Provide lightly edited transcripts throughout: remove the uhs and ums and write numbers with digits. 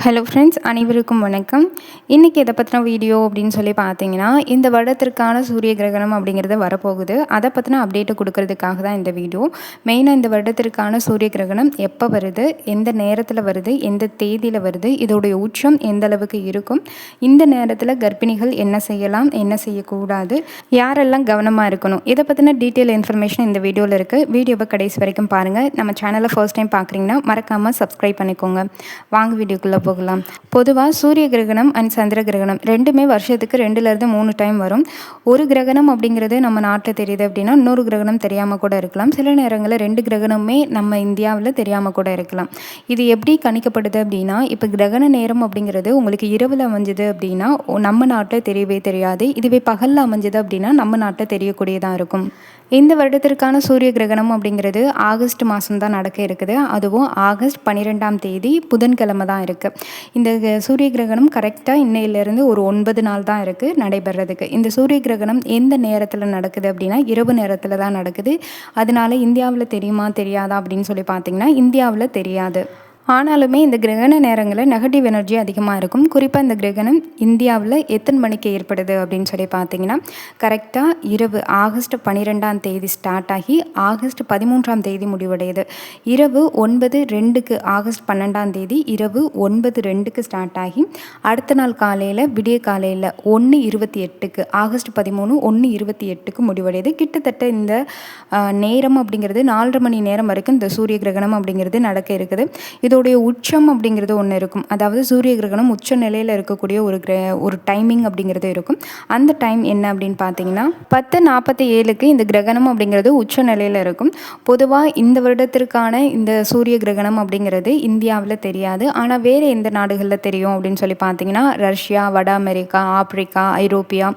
Hello friends, அனைவருக்கும் வணக்கம். இன்றைக்கி எதை பற்றின வீடியோ அப்படின்னு சொல்லி பார்த்தீங்கன்னா, இந்த வருடத்திற்கான சூரிய கிரகணம் அப்படிங்கிறது வரப்போகுது. அதை பற்றின அப்டேட்டு கொடுக்கறதுக்காக தான் இந்த வீடியோ. மெயினாக இந்த வருடத்திற்கான சூரிய கிரகணம் எப்போ வருது, எந்த நேரத்தில் வருது, எந்த தேதியில் வருது, இதோடைய உச்சம் எந்த அளவுக்கு இருக்கும், இந்த நேரத்தில் கர்ப்பிணிகள் என்ன செய்யலாம், என்ன செய்யக்கூடாது, யாரெல்லாம் கவனமாக இருக்கணும், இதை பற்றின டீட்டெயில் இன்ஃபர்மேஷன் இந்த வீடியோவில் இருக்குது. வீடியோவை கடைசி வரைக்கும் பாருங்கள். நம்ம சேனலை ஃபர்ஸ்ட் டைம் பார்க்குறீங்கன்னா மறக்காமல் சப்ஸ்கிரைப் பண்ணிக்கோங்க. வாங்க வீடியோக்குள்ளே போகலாம். பொதுவாக சூரிய கிரகணம் அண்ட் சந்திர கிரகணம் ரெண்டுமே வருஷத்துக்கு 2லேருந்து 3 டைம் வரும். ஒரு கிரகணம் அப்படிங்கிறது நம்ம நாட்டில் தெரியுது அப்படின்னா இன்னொரு கிரகணம் தெரியாமல் கூட இருக்கலாம். சில நேரங்களில் 2 கிரகணமே நம்ம இந்தியாவில் தெரியாமல் கூட இருக்கலாம். இது எப்படி கணிக்கப்படுது அப்படின்னா, இப்போ கிரகண நேரம் அப்படிங்கிறது உங்களுக்கு இரவில் அமைஞ்சது அப்படின்னா நம்ம நாட்டில் தெரியவே தெரியாது. இதுவே பகலில் அமைஞ்சது அப்படின்னா நம்ம நாட்டில் தெரியக்கூடியதாக இருக்கும். இந்த வருடத்திற்கான சூரிய கிரகணம் அப்படிங்கிறது ஆகஸ்ட் மாதம் தான் நடக்க இருக்குது. அதுவும் ஆகஸ்ட் 12ஆம் தேதி புதன்கிழமை தான் இருக்குது. இந்த சூரிய கிரகணம் கரெக்டாக இன்னையிலேருந்து ஒரு 9 நாள் தான் இருக்குது நடைபெறதுக்கு. இந்த சூரிய கிரகணம் எந்த நேரத்தில் நடக்குது அப்படின்னா இரவு நேரத்தில் தான் நடக்குது. அதனால இந்தியாவில் தெரியுமா தெரியாதா அப்படின்னு சொல்லி பார்த்தீங்கன்னா இந்தியாவில் தெரியாது. ஆனாலுமே இந்த கிரகண நேரங்களில் நெகட்டிவ் எனர்ஜி அதிகமாக இருக்கும். குறிப்பாக இந்த கிரகணம் இந்தியாவில் எத்தனை மணிக்கு ஏற்படுது அப்படின்னு சொல்லி பார்த்தீங்கன்னா கரெக்டாக இரவு ஆகஸ்ட் 12ஆம் தேதி ஸ்டார்ட் ஆகி ஆகஸ்ட் 13ஆம் தேதி முடிவடையுது. இரவு 9:02 ஆகஸ்ட் 12ஆம் தேதி இரவு 9:02 ஸ்டார்ட் ஆகி அடுத்த நாள் காலையில் விடிய காலையில் 1:28 ஆகஸ்ட் 13 1:28 முடிவடையுது. கிட்டத்தட்ட இந்த நேரம் அப்படிங்கிறது 4.5 மணி நேரம் வரைக்கும் இந்த சூரிய கிரகணம் அப்படிங்கிறது நடக்க இருக்குது. இதோடைய உச்சம் அப்படிங்கிறது ஒன்று இருக்கும். அதாவது சூரிய கிரகணம் உச்ச நிலையில் இருக்கக்கூடிய ஒரு டைமிங் அப்படிங்கிறது இருக்கும். அந்த டைம் என்ன அப்படின்னு பார்த்தீங்கன்னா 10:47க்கு இந்த கிரகணம் அப்படிங்கிறது உச்ச நிலையில் இருக்கும். பொதுவாக இந்த வருடத்திற்கான இந்த சூரிய கிரகணம் அப்படிங்கிறது இந்தியாவில் தெரியாது. ஆனால் வேறு எந்த நாடுகளில் தெரியும் அப்படின்னு சொல்லி பார்த்தீங்கன்னா ரஷ்யா, வட அமெரிக்கா, ஆப்பிரிக்கா, ஐரோப்பியா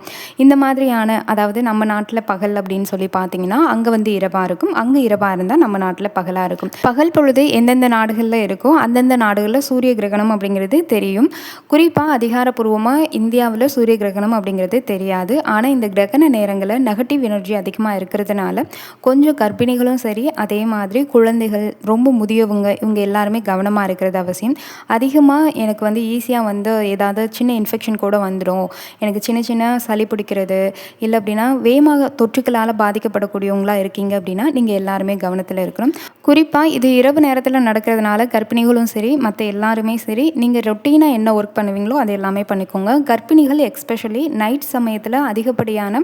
இந்த மாதிரியான, அதாவது நம்ம நாட்டில் பகல் அப்படின்னு சொல்லி பார்த்தீங்கன்னா அங்கே இரவாக இருக்கும். அங்கே இரவாக இருந்தால் நம்ம நாட்டில் பகலாக இருக்கும். பகல் பொழுது எந்தெந்த நாடுகளில் இருக்கும் அந்தந்த நாடுகளில் சூரிய கிரகணம் அப்படிங்கிறது தெரியும். குறிப்பாக அதிகாரப்பூர்வமாக இந்தியாவில் சூரிய கிரகணம் அப்படிங்கிறது தெரியாது. ஆனால் இந்த கிரகண நேரங்களில் நெகட்டிவ் எனர்ஜி அதிகமாக இருக்கிறதுனால கொஞ்சம் கர்ப்பிணிகளும் சரி, அதே மாதிரி குழந்தைகள், ரொம்ப முதியவங்க, இவங்க எல்லாருமே கவனமாக இருக்கிறது அவசியம். அதிகமாக எனக்கு ஈஸியாக ஏதாவது சின்ன இன்ஃபெக்ஷன் கூட வந்துடும், எனக்கு சின்ன சின்ன சளி பிடிக்கிறது இல்லை அப்படின்னா வேகமாக தொற்றுக்களால் பாதிக்கப்படக்கூடியவங்களாக இருக்கீங்க அப்படின்னா நீங்கள் எல்லாருமே கவனத்தில் இருக்கணும். குறிப்பாக இது இரவு நேரத்தில் நடக்கிறதுனால கர்ப்பிணிகளும் சரி, மற்ற எல்லாருமே சரி, நீங்கள் ரொட்டீனாக என்ன ஒர்க் பண்ணுவீங்களோ அது எல்லாமே பண்ணிக்கோங்க. கர்ப்பிணிகள் எக்ஸ்பெஷலி நைட் சமயத்தில் அதிகப்படியான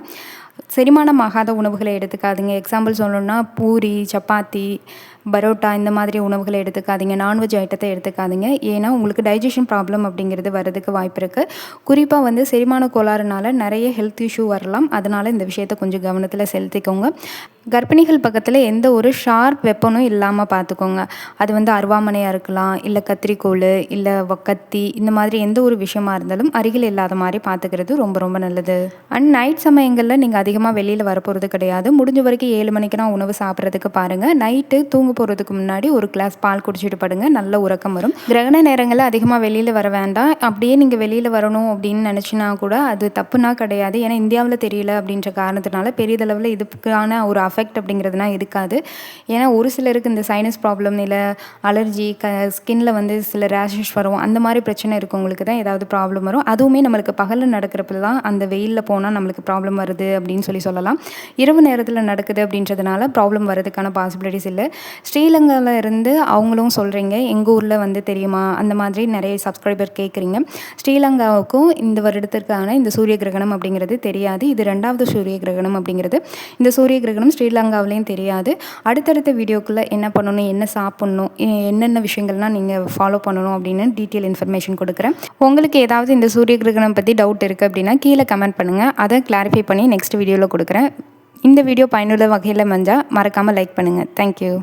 செரிமானமாகாத உணவுகளை எடுத்துக்காதீங்க. எக்ஸாம்பிள் சொல்லணும்னா பூரி, சப்பாத்தி, பரோட்டா இந்த மாதிரி உணவுகளை எடுத்துக்காதீங்க. நான்வெஜ் ஐட்டத்தை எடுத்துக்காதீங்க. ஏன்னா உங்களுக்கு டைஜஷன் ப்ராப்ளம் அப்படிங்கிறது வர்றதுக்கு வாய்ப்பு இருக்குது. குறிப்பாக செரிமான கோளாறுனால நிறைய ஹெல்த் இஷ்யூ வரலாம். அதனால் இந்த விஷயத்தை கொஞ்சம் கவனத்தில் செலுத்திக்கோங்க. கர்ப்பிணிகள் பக்கத்தில் எந்த ஒரு ஷார்ப் வெப்பனும் இல்லாமல் பார்த்துக்கோங்க. அது அருவாமனையாக இருக்கலாம், இல்லை கத்திரிக்கோள், இல்லை கத்தி, இந்த மாதிரி எந்த ஒரு விஷயமா இருந்தாலும் அருகில் இல்லாத மாதிரி பார்த்துக்கிறது ரொம்ப ரொம்ப நல்லது. அண்ட் நைட் சமயங்களில் நீங்கள் அதிகமாக வெளியில் வரப்போகிறது கிடையாது. முடிஞ்ச வரைக்கும் 7 மணிக்கு தான் உணவு சாப்பிட்றதுக்கு பாருங்கள். நைட்டு தூங்க போகிறதுக்கு முன்னாடி ஒரு கிளாஸ் பால் குடிச்சிட்டு படுங்க, நல்ல உறக்கம் வரும். கிரகண நேரங்களில் அதிகமாக வெளியில் வர வேண்டாம். அப்படியே நீங்கள் வெளியில் வரணும் அப்படின்னு நினச்சினா கூட அது தப்புனா கிடையாது. ஏன்னா இந்தியாவில் தெரியல அப்படின்ற காரணத்தினால பெரிதளவில் இதுக்கான ஒரு அஃபெக்ட் அப்படிங்கிறதுனா இருக்காது. ஏன்னா ஒரு சிலருக்கு இந்த சைனஸ் ப்ராப்ளம், இல்லை அலர்ஜி, ஸ்கின்ல சில ரேஷஸ் வரும், அந்த மாதிரி பிரச்சனை இருக்கவங்களுக்கு தான் ஏதாவது ப்ராப்ளம் வரும். அதுவுமே நம்மளுக்கு பகலில் நடக்கிறப்ப தான் அந்த வெயிலில் போனால் நம்மளுக்கு ப்ராப்ளம் வருது அப்படின்னு சொல்லலாம். இரவு நேரத்தில் நடக்குது அப்படின்றதுனால ப்ராப்ளம் வரதுக்கான பாசிபிலிட்டிஸ் இல்லை. ஸ்ரீலங்காவில் இருந்து அவங்களும் சொல்கிறீங்க, எங்கள் ஊரில் தெரியுமா, அந்த மாதிரி நிறைய சப்ஸ்கிரைபர் கேட்குறீங்க. ஸ்ரீலங்காவுக்கும் இந்த வருடத்திற்கான இந்த சூரிய கிரகணம் அப்படிங்கிறது தெரியாது. இது 2வது சூரிய கிரகணம் அப்படிங்கிறது. இந்த சூரிய கிரகணம் ஸ்ரீலங்காவிலையும் தெரியாது. அடுத்தடுத்த வீடியோக்குள்ளே என்ன பண்ணணும், என்ன சாப்பிட்ணும், என்னென்ன விஷயங்கள்லாம் நீங்கள் ஃபாலோ பண்ணணும் அப்படின்னு டீட்டெயில் இன்ஃபர்மேஷன் கொடுக்குறேன். உங்களுக்கு ஏதாவது இந்த சூரிய கிரகணம் பற்றி டவுட் இருக்குது அப்படின்னா கீழே கமெண்ட் பண்ணுங்கள். அதை கிளாரிஃபை பண்ணி நெக்ஸ்ட் வீடியோவில் கொடுக்குறேன். இந்த வீடியோ பயனுள்ள வகையில் மறக்காமல் லைக் பண்ணுங்கள். தேங்க்யூ.